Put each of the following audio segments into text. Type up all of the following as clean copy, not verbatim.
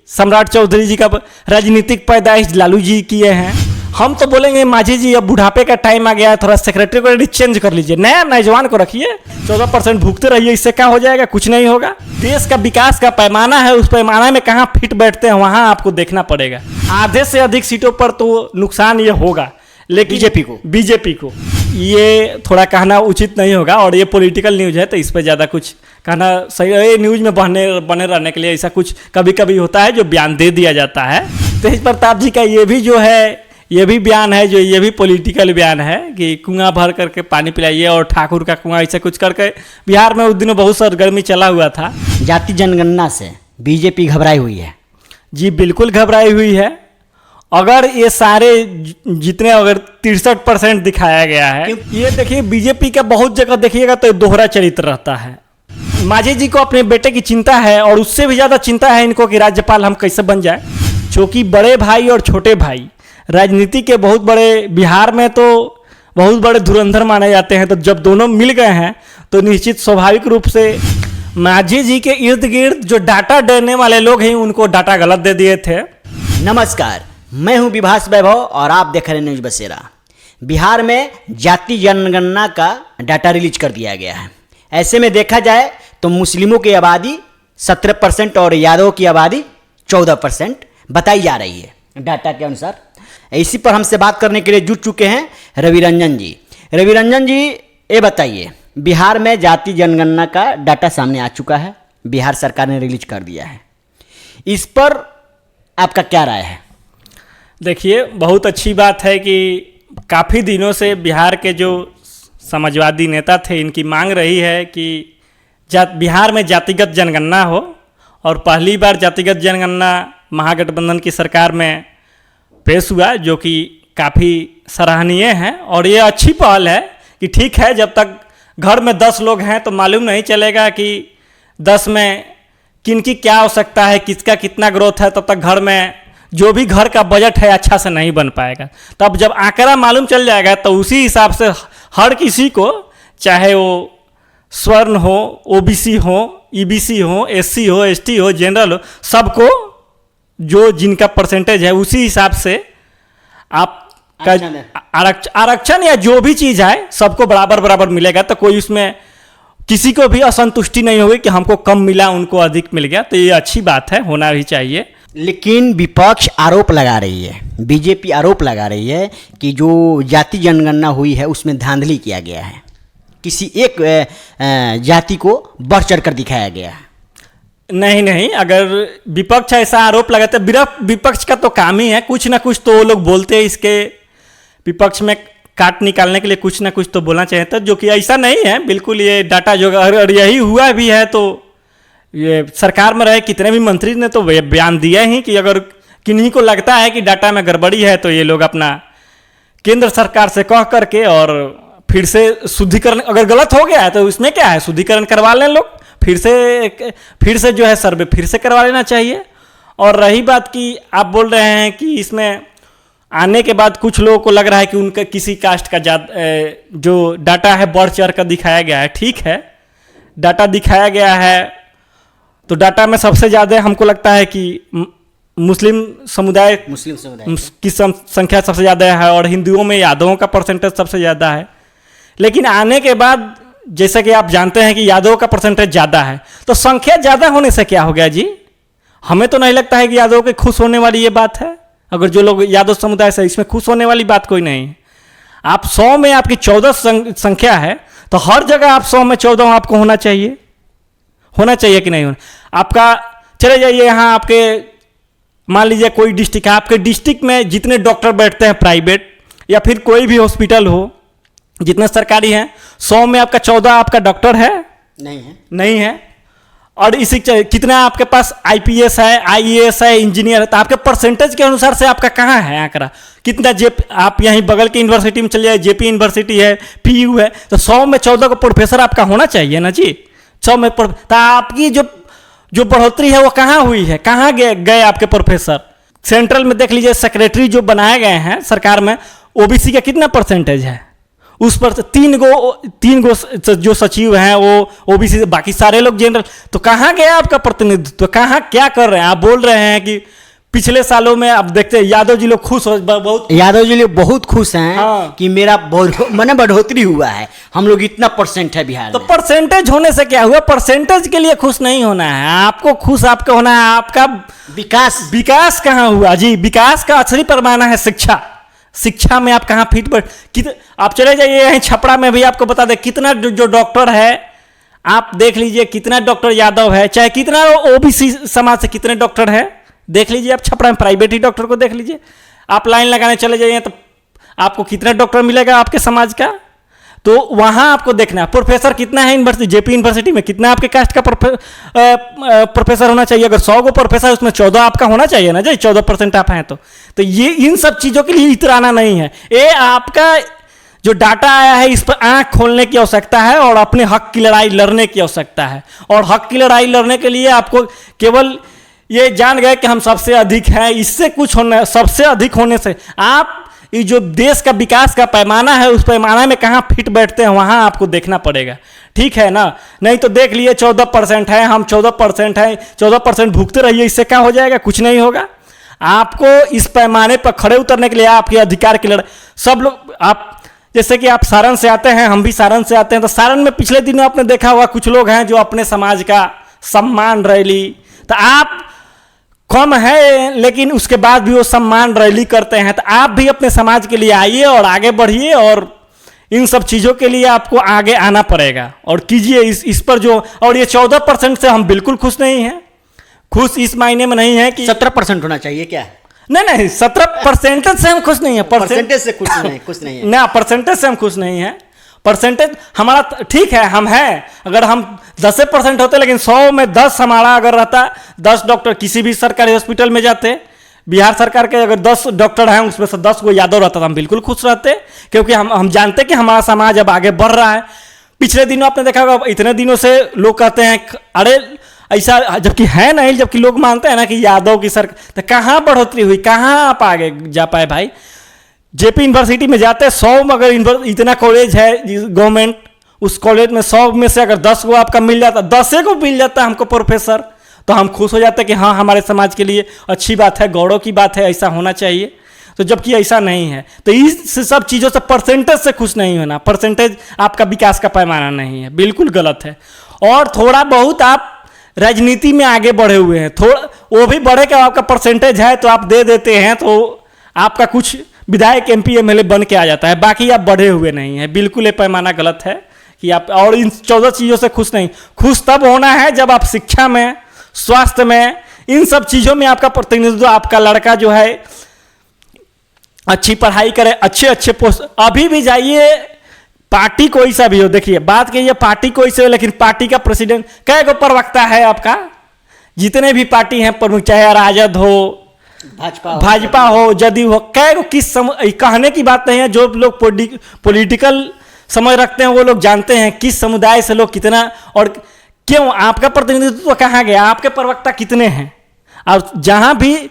सम्राट चौधरी जी का राजनीतिक पैदाइश लालू जी किए हैं। हम तो बोलेंगे माझी जी अब बुढ़ापे का टाइम आ गया है, थोड़ा सेक्रेटरी को चेंज कर लीजिए, नया नौजवान को रखिए, 14% भुगते रहिए, इससे क्या हो जाएगा? कुछ नहीं होगा। देश का विकास का पैमाना है, उस पैमाना में कहाँ फिट बैठते हैं वहाँ आपको देखना पड़ेगा। आधे से अधिक सीटों पर तो नुकसान ये होगा, लेकिन बीजेपी को ये थोड़ा कहना उचित नहीं होगा, और ये पॉलिटिकल न्यूज़ है तो इस पर ज़्यादा कुछ कहना सही। ये न्यूज़ में बने रहने के लिए ऐसा कुछ कभी कभी होता है जो बयान दे दिया जाता है। तेज प्रताप जी का ये भी जो है, ये भी बयान है जो ये भी पॉलिटिकल बयान है कि कुआं भर करके पानी पिलाइए, और ठाकुर का कुआं ऐसा कुछ करके बिहार में उस दिनों बहुत सरगर्मी चला हुआ था। जाति जनगणना से बीजेपी घबराई हुई है। जी बिल्कुल घबराई हुई है। अगर ये सारे जितने अगर 63% दिखाया गया है, ये देखिए बीजेपी का बहुत जगह देखिएगा तो दोहरा चरित्र रहता है। माझी जी को अपने बेटे की चिंता है, और उससे भी ज़्यादा चिंता है इनको कि राज्यपाल हम कैसे बन जाए, क्योंकि बड़े भाई और छोटे भाई राजनीति के बहुत बड़े, बिहार में तो बहुत बड़े धुरंधर माने जाते हैं। तो जब दोनों मिल गए हैं तो निश्चित स्वाभाविक रूप से माझी जी के इर्द गिर्द जो डाटा देने वाले लोग हैं उनको डाटा गलत दे दिए थे। नमस्कार, मैं हूं विभास वैभव और आप देख रहे हैं न्यूज बसेरा। बिहार में जाति जनगणना का डाटा रिलीज कर दिया गया है। ऐसे में देखा जाए तो मुस्लिमों की आबादी 17% और यादवों की आबादी 14% बताई जा रही है डाटा के अनुसार। इसी पर हमसे बात करने के लिए जुट चुके हैं रवि रंजन जी। रवि रंजन जी, ये बताइए, बिहार में जाति जनगणना का डाटा सामने आ चुका है, बिहार सरकार ने रिलीज कर दिया है, इस पर आपका क्या राय है? देखिए, बहुत अच्छी बात है कि काफ़ी दिनों से बिहार के जो समाजवादी नेता थे इनकी मांग रही है कि बिहार में जातिगत जनगणना हो, और पहली बार जातिगत जनगणना महागठबंधन की सरकार में पेश हुआ, जो कि काफ़ी सराहनीय है। और ये अच्छी पहल है कि ठीक है, जब तक घर में 10 लोग हैं तो मालूम नहीं चलेगा कि 10 में किनकी क्या आवश्यकता है, किसका कितना ग्रोथ है, तब तक घर में जो भी घर का बजट है अच्छा से नहीं बन पाएगा। तब जब आंकड़ा मालूम चल जाएगा तो उसी हिसाब से हर किसी को, चाहे वो स्वर्ण हो, ओबीसी हो, ईबीसी हो, एससी हो, एसटी हो, जनरल हो, सबको जो जिनका परसेंटेज है उसी हिसाब से आपका आरक्षण या जो भी चीज़ है सबको बराबर बराबर मिलेगा। तो कोई उसमें किसी को भी असंतुष्टि नहीं होगी कि हमको कम मिला उनको अधिक मिल गया। तो ये अच्छी बात है, होना भी चाहिए। लेकिन विपक्ष आरोप लगा रही है, बीजेपी आरोप लगा रही है कि जो जाति जनगणना हुई है उसमें धांधली किया गया है, किसी एक जाति को बढ़ चढ़ कर दिखाया गया है। नहीं, अगर विपक्ष ऐसा आरोप लगाते, विपक्ष का तो काम ही है कुछ ना कुछ तो वो लोग बोलते हैं, इसके विपक्ष में काट निकालने के लिए कुछ ना कुछ तो बोलना चाहिए था, जो कि ऐसा नहीं है बिल्कुल। ये डाटा जो अगर यही हुआ भी है तो ये सरकार में रहे कितने भी मंत्री ने तो बयान दिया ही कि अगर किन्हीं को लगता है कि डाटा में गड़बड़ी है तो ये लोग अपना केंद्र सरकार से कह करके और फिर से शुद्धिकरण, अगर गलत हो गया है तो इसमें क्या है, शुद्धिकरण करवा लें लोग, फिर से जो है सर्वे फिर से करवा लेना चाहिए। और रही बात कि आप बोल रहे हैं कि इसमें आने के बाद कुछ लोगों को लग रहा है कि उनका किसी कास्ट का जो डाटा है बढ़ चढ़ कर दिखाया गया है। ठीक है, डाटा दिखाया गया है तो डाटा में सबसे ज़्यादा हमको लगता है कि मुस्लिम समुदाय की संख्या सबसे ज़्यादा है, और हिंदुओं में यादवों का परसेंटेज सबसे ज़्यादा है। लेकिन आने के बाद जैसे कि आप जानते हैं कि यादवों का परसेंटेज ज़्यादा है, तो संख्या ज़्यादा होने से क्या हो गया जी? हमें तो नहीं लगता है कि यादवों के खुश होने वाली ये बात है। अगर जो लोग यादव समुदाय से, इसमें खुश होने वाली बात कोई नहीं है। आप 100 में आपकी 14 संख्या है तो हर जगह आप 100 में 14 आपको होना चाहिए कि नहीं होना? आपका चले जाइए यहाँ, आपके मान लीजिए कोई डिस्ट्रिक्ट है, आपके डिस्ट्रिक्ट में जितने डॉक्टर बैठते हैं प्राइवेट या फिर कोई भी हॉस्पिटल हो, जितने सरकारी हैं, 100 में आपका 14 आपका डॉक्टर है? नहीं है। और इसी कितना आपके पास आईपीएस है, आईएएस है, इंजीनियर है, तो आपके परसेंटेज के अनुसार से आपका कहाँ है आंकड़ा? कितना आप यहीं बगल की यूनिवर्सिटी में चले जाए, जेपी यूनिवर्सिटी है, पीयू है, तो 100 में 14 का प्रोफेसर आपका होना चाहिए ना जी। 100 में तो आपकी जो बढ़ोतरी है वो कहाँ हुई है, कहाँ गए आपके प्रोफेसर? सेंट्रल में देख लीजिए, सेक्रेटरी जो बनाए गए हैं सरकार में, ओबीसी का कितना परसेंटेज है? उस पर 3 गो जो सचिव हैं वो ओबीसी, बाकी सारे लोग जनरल। तो कहाँ गया आपका प्रतिनिधित्व, कहाँ क्या कर रहे हैं आप? बोल रहे हैं कि पिछले सालों में आप देखते हैं यादव जी लोग खुश हो, बहुत यादव जी लोग बहुत खुश हैं। हाँ। कि मेरा मैंने बढ़ोतरी हुआ है, हम लोग इतना परसेंट है बिहार तो में। परसेंटेज होने से क्या हुआ? परसेंटेज के लिए खुश नहीं होना है आपको, खुश आपका होना है आपका विकास। विकास कहाँ हुआ जी? विकास का असली पैमाना है शिक्षा। शिक्षा में आप कहाँ फिट बैठ, आप चले जाइए यहीं छपरा में भी आपको बता दें कितना जो डॉक्टर है, आप देख लीजिए कितना डॉक्टर यादव है, चाहे कितना ओबीसी समाज से कितने डॉक्टर है, देख लीजिए आप छपरा में प्राइवेट ही डॉक्टर को देख लीजिए। आप लाइन लगाने चले जाइए तो आपको कितना डॉक्टर मिलेगा आपके समाज का? तो वहाँ आपको देखना है प्रोफेसर कितना है यूनिवर्सिटी, जेपी यूनिवर्सिटी में कितना आपके कास्ट का प्रोफेसर होना चाहिए। अगर 100 गो प्रोफेसर उसमें 14 आपका होना चाहिए ना जी, 14% आप हैं तो ये इन सब चीज़ों के लिए इतराना नहीं है। ये आपका जो डाटा आया है इस पर आंख खोलने की आवश्यकता है और अपने हक की लड़ाई लड़ने की आवश्यकता है। और हक की लड़ाई लड़ने के लिए आपको केवल ये जान गए कि हम सबसे अधिक हैं, इससे कुछ होना, सबसे अधिक होने से आप ये जो देश का विकास का पैमाना है उस पैमाना में कहाँ फिट बैठते हैं वहाँ आपको देखना पड़ेगा, ठीक है ना? नहीं तो देख लिए 14% है, हम 14% हैं, 14% भुगते रहिए, इससे क्या हो जाएगा? कुछ नहीं होगा। आपको इस पैमाने पर खड़े उतरने के लिए आपके अधिकार की लड़ाई सब लोग, आप जैसे कि आप सारण से आते हैं, हम भी सारण से आते हैं, तो सारण में पिछले दिनों आपने देखा होगा कुछ लोग हैं जो अपने समाज का सम्मान रैली, तो आप कम है लेकिन उसके बाद भी वो सम्मान रैली करते हैं। तो आप भी अपने समाज के लिए आइए और आगे बढ़िए और इन सब चीज़ों के लिए आपको आगे आना पड़ेगा और कीजिए इस पर जो। और ये 14% से हम बिल्कुल खुश नहीं हैं। खुश इस मायने में नहीं है कि 17% होना चाहिए क्या? नहीं 17% से हम खुश नहीं है, परसेंटेज से खुश नहीं है ना, परसेंटेज से हम खुश नहीं है। परसेंटेज हमारा ठीक है, हम हैं, अगर हम 10% होते लेकिन 100 में 10 हमारा अगर रहता, 10 डॉक्टर किसी भी सरकारी हॉस्पिटल में जाते, बिहार सरकार के अगर 10 डॉक्टर हैं उसमें से 10 को यादव रहता तो हम बिल्कुल खुश रहते, क्योंकि हम जानते कि हमारा समाज अब आगे बढ़ रहा है। पिछले दिनों आपने देखा होगा इतने दिनों से लोग कहते हैं अरे ऐसा, जबकि है नहीं, जबकि लोग मानते हैं ना कि यादव की सरकार, तो कहाँ बढ़ोतरी हुई, कहाँ आप आगे जा पाए भाई? जेपी यूनिवर्सिटी में जाते 100 में अगर इतना कॉलेज है गवर्नमेंट, उस कॉलेज में 100 में से अगर 10 को आपका मिल जाता, 10 को मिल जाता हमको प्रोफेसर, तो हम खुश हो जाते कि हाँ हमारे समाज के लिए अच्छी बात है, गौरव की बात है, ऐसा होना चाहिए। तो जबकि ऐसा नहीं है, तो इस सब चीज़ों से परसेंटेज से खुश नहीं होना। परसेंटेज आपका विकास का पैमाना नहीं है, बिल्कुल गलत है। और थोड़ा बहुत आप राजनीति में आगे बढ़े हुए हैं, थोड़ा वो भी बढ़े कि आपका परसेंटेज है तो आप दे देते हैं, तो आपका कुछ विधायक MP MLA बन के आ जाता है, बाकी आप बढ़े हुए नहीं हैं। बिल्कुल ये पैमाना गलत है कि आप, और इन 14 चीज़ों से खुश नहीं। खुश तब होना है जब आप शिक्षा में, स्वास्थ्य में, इन सब चीज़ों में आपका प्रतिनिधित्व, आपका लड़का जो है अच्छी पढ़ाई करे, अच्छे पोस्ट। अभी भी जाइए, पार्टी कोई सा भी हो, देखिए बात कीजिए पार्टी कोई से हो, लेकिन पार्टी का प्रेसिडेंट कै गो प्रवक्ता है आपका? जितने भी पार्टी हैं प्रमुख, चाहे राजद हो, भाजपा हो, जदयू हो, कै गो कहने की बात नहीं है। जो लोग पॉलिटिकल समझ रखते हैं वो लोग जानते हैं किस समुदाय से लोग कितना और क्यों। आपका प्रतिनिधित्व कहाँ गया? आपके प्रवक्ता कितने हैं? और जहाँ भी,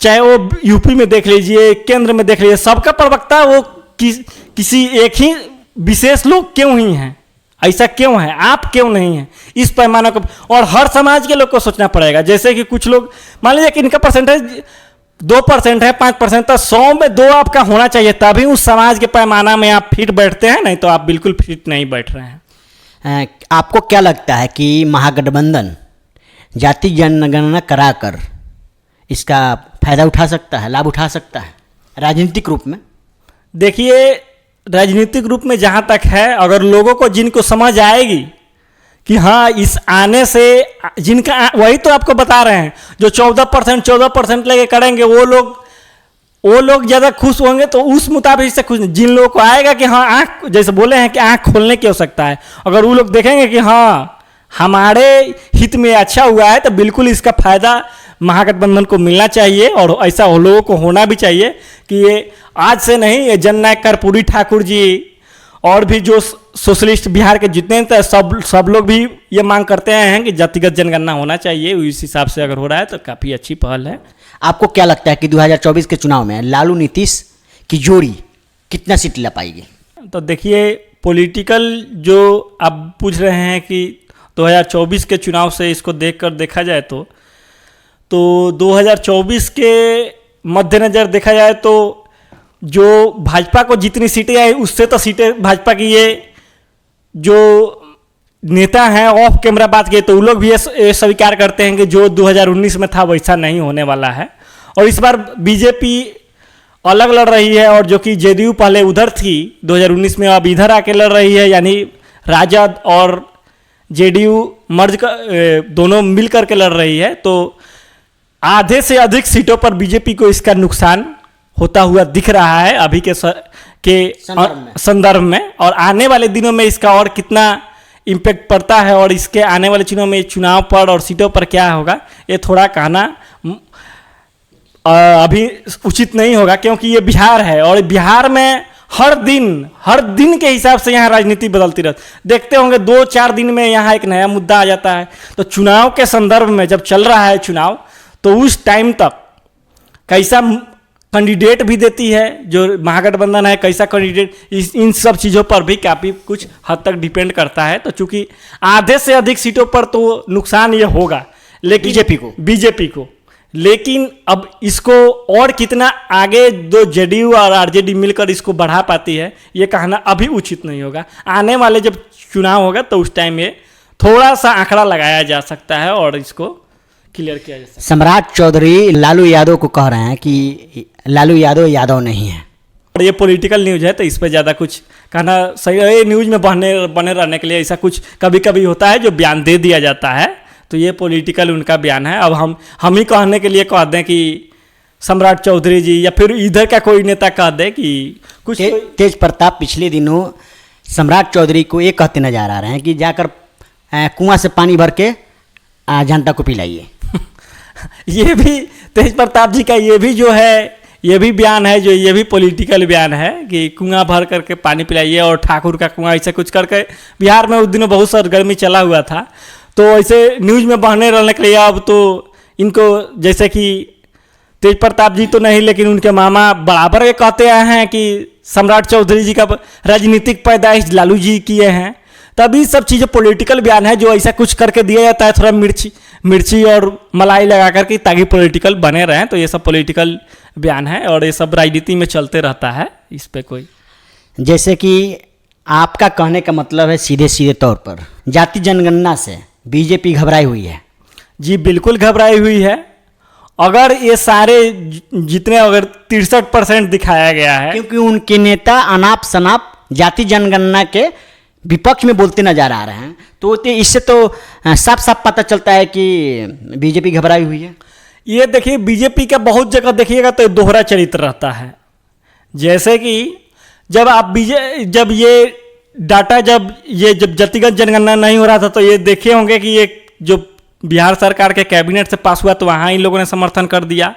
चाहे वो यूपी में देख लीजिए, केंद्र में देख लीजिए, सबका प्रवक्ता वो किसी एक ही विशेष लोग क्यों ही हैं? ऐसा क्यों है? आप क्यों नहीं हैं? इस पैमाने को, और हर समाज के लोग को सोचना पड़ेगा। जैसे कि कुछ लोग मान लीजिए कि इनका परसेंटेज 2% है, 5%, तो 100 में 2 आपका होना चाहिए, तभी उस समाज के पैमाना में आप फिट बैठते हैं, नहीं तो आप बिल्कुल फिट नहीं बैठ रहे हैं। आपको क्या लगता है कि महागठबंधन जाति जनगणना कराकर इसका फायदा उठा सकता है, लाभ उठा सकता है राजनीतिक रूप में? देखिए, राजनीतिक रूप में जहाँ तक है, अगर लोगों को, जिनको समझ आएगी कि हाँ इस आने से जिनका, वही तो आपको बता रहे हैं, जो 14% लेके करेंगे वो लोग ज़्यादा खुश होंगे, तो उस मुताबिक से खुश। जिन लोगों को आएगा कि हाँ आँख, जैसे बोले हैं कि आँख खोलने की आवश्यकता है, अगर वो लोग देखेंगे कि हाँ हमारे हित में अच्छा हुआ है, तो बिल्कुल इसका फायदा महागठबंधन को मिलना चाहिए। और ऐसा लोगों को होना भी चाहिए कि ये आज से नहीं, ये जननायक कर्पूरी ठाकुर जी और भी जो सोशलिस्ट बिहार के जितने थे सब लोग भी ये मांग करते हैं कि जातिगत जनगणना होना चाहिए। इस हिसाब से अगर हो रहा है तो काफ़ी अच्छी पहल है। आपको क्या लगता है कि 2024 के चुनाव में लालू नीतीश की जोड़ी कितना सीट ला पाएगी? तो देखिए, पॉलिटिकल जो आप पूछ रहे हैं कि 2024 के चुनाव से इसको देखकर देखा जाए तो 2024 के मद्देनज़र देखा जाए तो जो भाजपा को जितनी सीटें आई उससे तो सीटें भाजपा की, ये जो नेता हैं ऑफ कैमरा बात किए तो वो लोग भी ये स्वीकार करते हैं कि जो 2019 में था वैसा नहीं होने वाला है। और इस बार बीजेपी अलग लड़ रही है, और जो कि जेडीयू पहले उधर थी 2019 में, अब इधर आके लड़ रही है, यानी राजद और जेडीयू मर्ज कर दोनों मिल करके लड़ रही है। तो आधे से अधिक सीटों पर बीजेपी को इसका नुकसान होता हुआ दिख रहा है अभी के संदर्भ में। और आने वाले दिनों में इसका और कितना इम्पैक्ट पड़ता है और इसके आने वाले दिनों में चुनाव पर और सीटों पर क्या होगा, ये थोड़ा कहना अभी उचित नहीं होगा, क्योंकि ये बिहार है और बिहार में हर दिन के हिसाब से यहाँ राजनीति बदलती रहती। देखते होंगे 2-4 दिन में यहाँ एक नया मुद्दा आ जाता है। तो चुनाव के संदर्भ में जब चल रहा है चुनाव, तो उस टाइम तक कैसा कैंडिडेट भी देती है जो महागठबंधन है, कैसा कैंडिडेट, इन सब चीज़ों पर भी काफ़ी कुछ हद तक डिपेंड करता है। तो चूंकि आधे से अधिक सीटों पर तो नुकसान ये होगा, लेकिन बीजेपी को लेकिन अब इसको और कितना आगे दो जेडीयू और आरजेडी मिलकर इसको बढ़ा पाती है, ये कहना अभी उचित नहीं होगा। आने वाले जब चुनाव होगा तो उस टाइम ये थोड़ा सा आंकड़ा लगाया जा सकता है और इसको क्लियर किया जा सकता है। सम्राट चौधरी लालू यादव को कह रहे हैं कि लालू यादव नहीं है, और ये पॉलिटिकल न्यूज़ है तो इस पर ज़्यादा कुछ कहना सही है। न्यूज़ में बने रहने के लिए ऐसा कुछ कभी कभी होता है जो बयान दे दिया जाता है, तो ये पॉलिटिकल उनका बयान है। अब हम ही कहने के लिए कह दें कि सम्राट चौधरी जी या फिर इधर का कोई नेता कह दे कि कुछ तेज प्रताप पिछले दिनों सम्राट चौधरी को ये कहते नजर आ रहे हैं कि जाकर कुआं से पानी भर के जनता को पिलाइए। ये भी तेज प्रताप जी का ये भी जो है, ये भी बयान है, जो ये भी पॉलिटिकल बयान है कि कुआं भर करके पानी पिलाइए, और ठाकुर का कुआं ऐसे कुछ करके बिहार में उस दिनों बहुत सरगर्मी चला हुआ था। तो ऐसे न्यूज़ में बहने रहने के लिए अब तो इनको, जैसे कि तेज प्रताप जी तो नहीं लेकिन उनके मामा बराबर ये कहते आए हैं कि सम्राट चौधरी जी का राजनीतिक पैदाइश लालू जी किए हैं। तभी सब चीज़ें पॉलिटिकल बयान है जो ऐसा कुछ करके दिया जाता है, थोड़ा मिर्ची और मलाई लगा करके, ताकि पॉलिटिकल बने रहें। तो ये सब पॉलिटिकल बयान है और ये सब राजनीति में चलते रहता है। इस पे कोई, जैसे कि आपका कहने का मतलब है सीधे तौर पर जाति जनगणना से बीजेपी घबराई हुई है? जी बिल्कुल घबराई हुई है। अगर ये सारे जितने अगर 63% दिखाया गया है, क्योंकि उनके नेता अनाप शनाप जाति जनगणना के विपक्ष में बोलते नजर आ रहे हैं, तो इससे तो साफ साफ पता चलता है कि बीजेपी घबराई हुई है। ये देखिए, बीजेपी का बहुत जगह देखिएगा तो दोहरा चरित्र रहता है। जैसे कि जब ये डाटा जब जातिगत जनगणना नहीं हो रहा था तो ये देखे होंगे कि ये जो बिहार सरकार के कैबिनेट से पास हुआ तो वहाँ इन लोगों ने समर्थन कर दिया।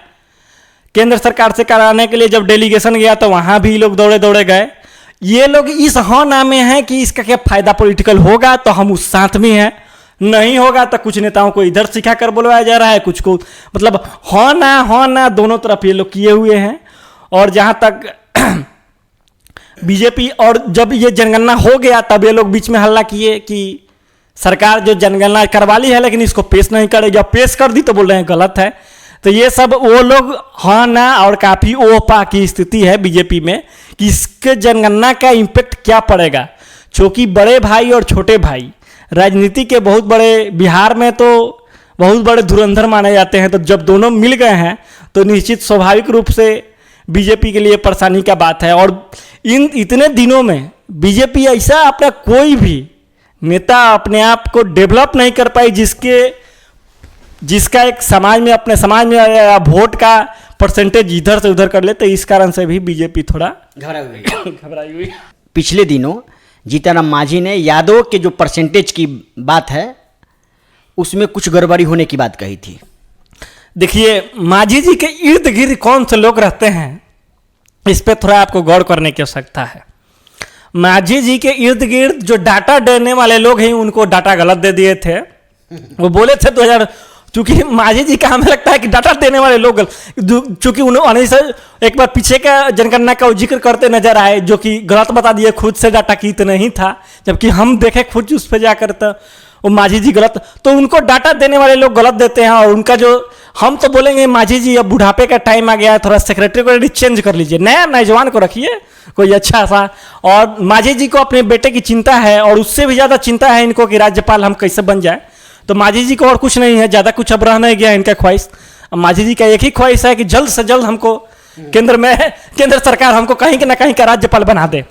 केंद्र सरकार से कराने के लिए जब डेलीगेशन गया तो वहाँ भी लोग दौड़े गए। ये लोग इस हाँ ना में हैं कि इसका क्या फ़ायदा पॉलिटिकल होगा तो हम उस साथ में हैं, नहीं होगा तो कुछ नेताओं को इधर सिखा कर बुलवाया जा रहा है, कुछ को मतलब हाँ ना दोनों तरफ ये लोग किए हुए हैं। और जहाँ तक बीजेपी, और जब ये जनगणना हो गया तब ये लोग बीच में हल्ला किए कि सरकार जो जनगणना करवा ली है लेकिन इसको पेश नहीं करेगी, अब पेश कर दी तो बोल रहे हैं गलत है। तो ये सब वो लोग हाँ ना, और काफ़ी ओपा की स्थिति है बीजेपी में कि इसके जनगणना का इम्पैक्ट क्या पड़ेगा। क्योंकि बड़े भाई और छोटे भाई राजनीति के बहुत बड़े, बिहार में तो बहुत बड़े धुरंधर माने जाते हैं। तो जब दोनों मिल गए हैं तो निश्चित स्वाभाविक रूप से बीजेपी के लिए परेशानी का बात है। और इतने दिनों में बीजेपी ऐसा अपना कोई भी नेता अपने आप को डेवलप नहीं कर पाई जिसका एक समाज में, अपने समाज में वोट का परसेंटेज इधर से उधर कर ले। तो इस कारण से भी बीजेपी थोड़ा घबराई हुई। पिछले दिनों जीतनराम मांझी ने यादव के जो परसेंटेज की बात है उसमें कुछ गड़बड़ी होने की बात कही थी। देखिए, मांझी जी के इर्द गिर्द कौन से लोग रहते हैं इस पे थोड़ा आपको गौर करने की आवश्यकता है। मांझी जी के इर्द गिर्द जो डाटा देने वाले लोग हैं उनको डाटा गलत दे दिए थे। वो बोले थे चूंकि माझी जी का हमें लगता है कि डाटा देने वाले लोग चूंकि उन्होंने सर एक बार पीछे का जनगणना का जिक्र करते नजर आए जो कि गलत बता दिए, खुद से डाटा की तो नहीं था, जबकि हम देखे खुद उस पर जाकर तो वो माझी जी गलत, तो उनको डाटा देने वाले लोग गलत देते हैं। और उनका जो हम तो बोलेंगे माझी जी अब बुढ़ापे का टाइम आ गया है, थोड़ा सेक्रेटरी को चेंज कर लीजिए, नया नौजवान को रखिए कोई अच्छा सा। और माझी जी को अपने बेटे की चिंता है और उससे भी ज़्यादा चिंता है इनको कि राज्यपाल हम कैसे बन जाए। तो माझी जी को और कुछ नहीं है, ज़्यादा कुछ अब रह नहीं गया इनका ख्वाहिश। अब माझी जी का एक ही ख्वाहिश है कि जल्द से जल्द हमको केंद्र सरकार हमको कहीं के ना कहीं का राज्यपाल बना दे।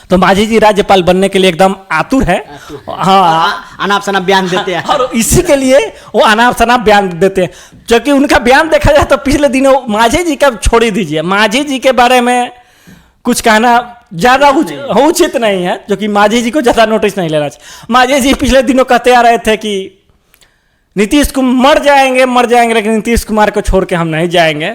तो माझी जी राज्यपाल बनने के लिए एकदम आतुर है। हाँ, अनाप शनाप बयान देते हैं। और इसी के लिए वो अनाप शनाप बयान देते हैं, क्योंकि उनका बयान देखा जाए तो पिछले दिनों माझी जी का छोड़ ही दीजिए, माझी जी के बारे में कुछ कहना ज़्यादा उचित नहीं है, जो कि माझी जी को ज़्यादा नोटिस नहीं लेना चाहिए। माझी जी पिछले दिनों कहते आ रहे थे कि नीतीश कुमार मर जाएंगे लेकिन नीतीश कुमार को छोड़ के हम नहीं जाएंगे।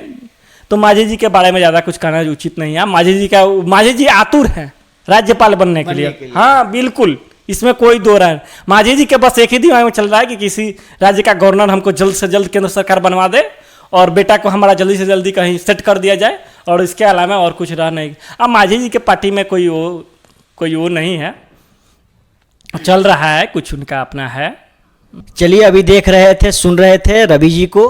तो माझी जी के बारे में ज़्यादा कुछ कहना उचित नहीं है। माझी जी आतुर हैं राज्यपाल बनने के लिए। हाँ बिल्कुल, इसमें कोई दो राय। माझी जी के बस एक ही दिमाग में चल रहा है कि किसी राज्य का गवर्नर हमको जल्द से जल्द केंद्र सरकार बनवा दे और बेटा को हमारा जल्दी से जल्दी कहीं सेट कर दिया जाए, और इसके अलावा और कुछ रह नहीं। अब माझी जी के पार्टी में कोई वो नहीं है, चल रहा है कुछ उनका अपना है। चलिए, अभी देख रहे थे, सुन रहे थे रवि जी को।